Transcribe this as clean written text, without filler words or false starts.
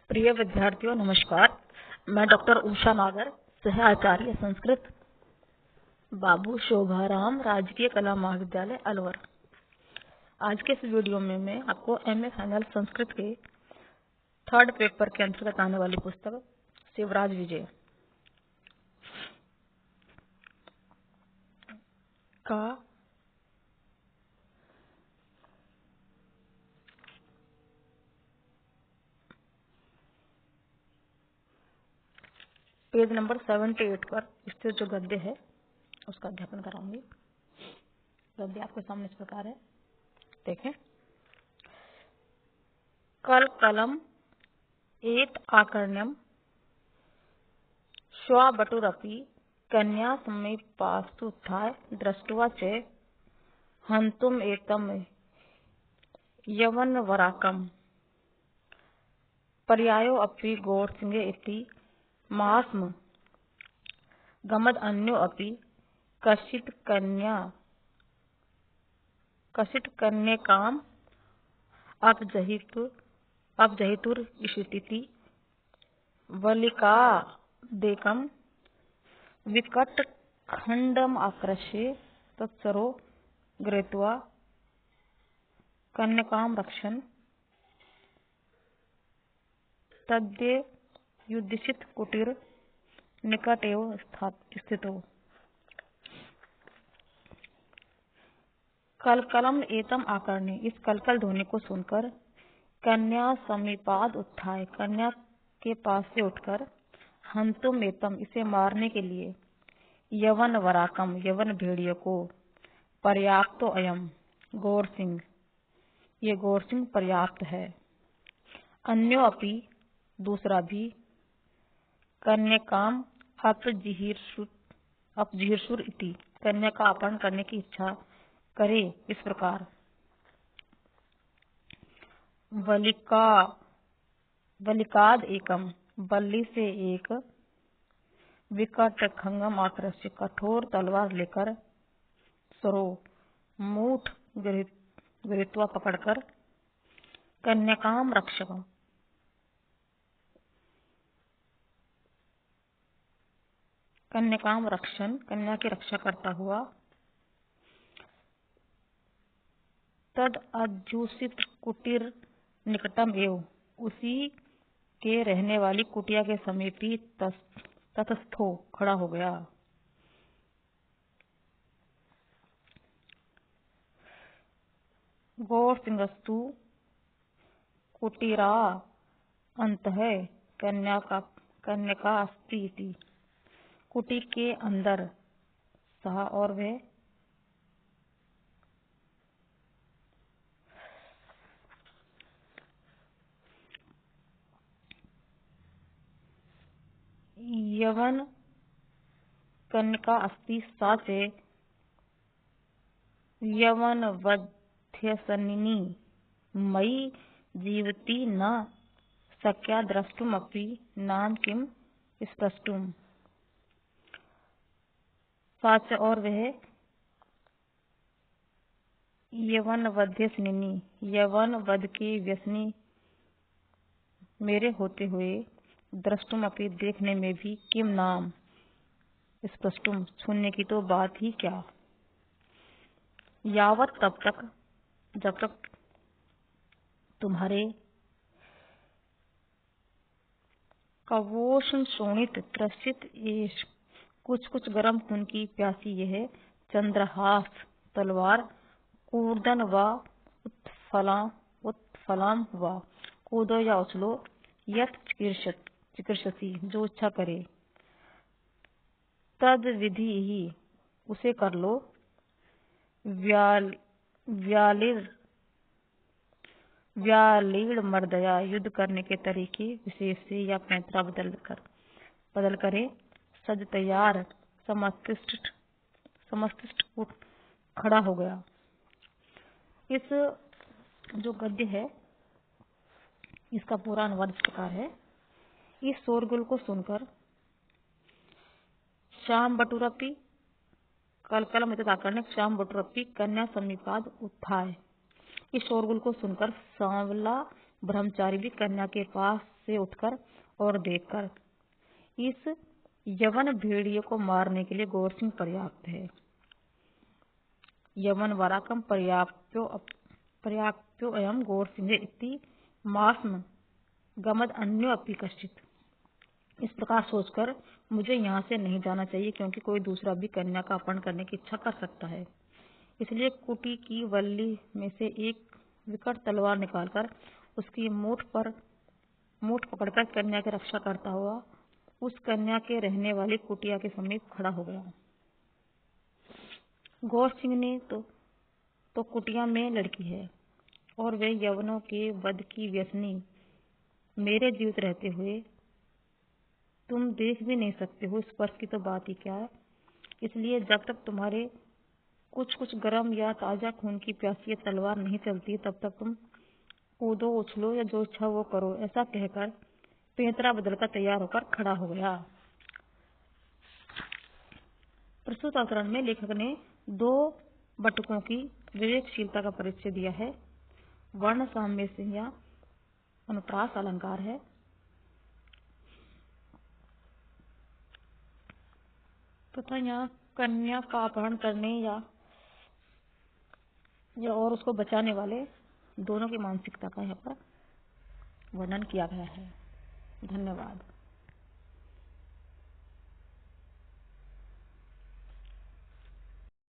प्रिय विद्यार्थियों नमस्कार। मैं डॉक्टर उषा नागर, सह आचार्य संस्कृत, बाबू शोभाराम राजकीय कला महाविद्यालय अलवर। आज के इस वीडियो में मैं आपको एमए फाइनल संस्कृत के थर्ड पेपर के अंतर्गत आने वाली पुस्तक शिवराज विजय का पेज नंबर 78 पर स्थित जो गद्य है उसका अध्यापन कराऊंगी। गद्य आपके सामने इस प्रकार है, देखें। कल कलम एत आकर्ण्यम श्वाबटुरपि कन्या समीपास्तुत्थाय दृष्ट्वा च हन्तुम एतम यवनवराकम पर्यायो अपि गौरसिंह इति महास्म गमद अन्यो अपि कश्चित् कन्यकाम अपजहितुर इषितिति वलिकादेकं विकट खंडम आकृष्य तत्सरो गृहीत्वा कन्यकाम रक्षन् तद्य युधिष्ठिर कुटीर निकट एव स्थितो। कलकलम एतम आकर्ण्य, इस कलकल ध्वनि को सुनकर कन्या समीपाद उत्थाय, कन्या के पास से उठकर हंतुम एतम, इसे मारने के लिए यवन वराकम, यवन भेड़ियों को पर्याप्तो अयम, गौर सिंह, ये गौर सिंह पर्याप्त है। अन्यो अपि, दूसरा भी, कन्यकाम अपजिहीर्षुर इति, कन्या का अपहरण करने की इच्छा करे इस प्रकार। वलिकाद एकम, बल्ली से एक, विकट खंगम आकृष्य, कठोर तलवार लेकर, सरो मूठ गृहीत्वा पकड़कर, कन्याकाम रक्षक, कन्याकाम रक्षण, कन्या की रक्षा करता हुआ, तद अध्युषित कुटीर निकटम एव, उसी के रहने वाली कुटिया के समीप ही ततस्थो, खड़ा हो गया। गौर सिंहस्तु कुटीरा अंतः कन्यका अस्ति इति, कुटी के अंदर सहा और वह यवन कन्यका अस्ति सा च यवन वध्यसनिनी मयि जीवति न शक्या द्रष्टुमपि नाम किम स्पष्टुम, साच और वह यवन वध्यसनिनी, यवन वध की व्यसनी मेरे होते हुए, द्रष्टुम अपि, देखने में भी, किम नाम, स्पष्टुम, सुनने की तो बात ही क्या। यावत, तब तक, जब तक तुम्हारे कवोषण शोणित त्रसित एश, कुछ कुछ गर्म खून की प्यासी यह चंद्रहास तलवार, कूर्दन व उत्फलाम व, कूदो या उछलो, यत चिकित्ससी, जो इच्छा करे, तद विधि ही, उसे कर लो, व्यालीड़ मर्दया, युद्ध करने के तरीके विशेष से या पैंतरा बदल करे, सज तैयार, समस्तिष्ठ उठ खड़ा हो गया। इस जो गद्य है इसका पूरा अनुवाद इस प्रकार है। इस शोरगुल को सुनकर श्याम बटुरपि, कलकलम एतत् आकर्ण्य श्याम बटुरपि कन्या समीपाद उत्थाय, इस शोरगुल को सुनकर सांवला ब्रह्मचारी भी कन्या के पास से उठकर और देखकर इस यवन भेड़िए को मारने के लिए गौरसिंह पर्याप्त है। यवन वराकम पर्याप्तो अयम गौरसिंह इति मास्म गमद अन्यो अपि कश्चित्। इस प्रकार सोचकर मुझे यहाँ से नहीं जाना चाहिए, क्योंकि कोई दूसरा भी कन्या का अपहरण करने की इच्छा कर सकता है। इसलिए कुटी की वल्ली में से एक विकट तलवार निकालकर उसकी मूठ पकड़कर कन्या की रक्षा करता हुआ उस कन्या के रहने वाली कुटिया के समीप खड़ा हो गया। गौरसिंह ने तो कुटिया में लड़की है और वे यवनों के वध की व्यसनी मेरे जीवित रहते हुए तुम देख भी नहीं सकते हो, स्पर्श की तो बात ही क्या है। इसलिए जब तक तुम्हारे कुछ गर्म या ताजा खून की प्यासी तलवार नहीं चलती, तब तक तुम कूदो, उछलो या जो इच्छा वो करो। ऐसा कहकर पेंतरा बदलकर तैयार होकर खड़ा हो गया। प्रस्तुत अवतरण में लेखक ने दो बटुकों की विवेकशीलता का परिचय दिया है। वर्ण साम्य से या अनुप्रास अलंकार है। तथा यहाँ कन्या का अपहरण करने या और उसको बचाने वाले दोनों की मानसिकता का यहाँ पर वर्णन किया गया है। धन्यवाद।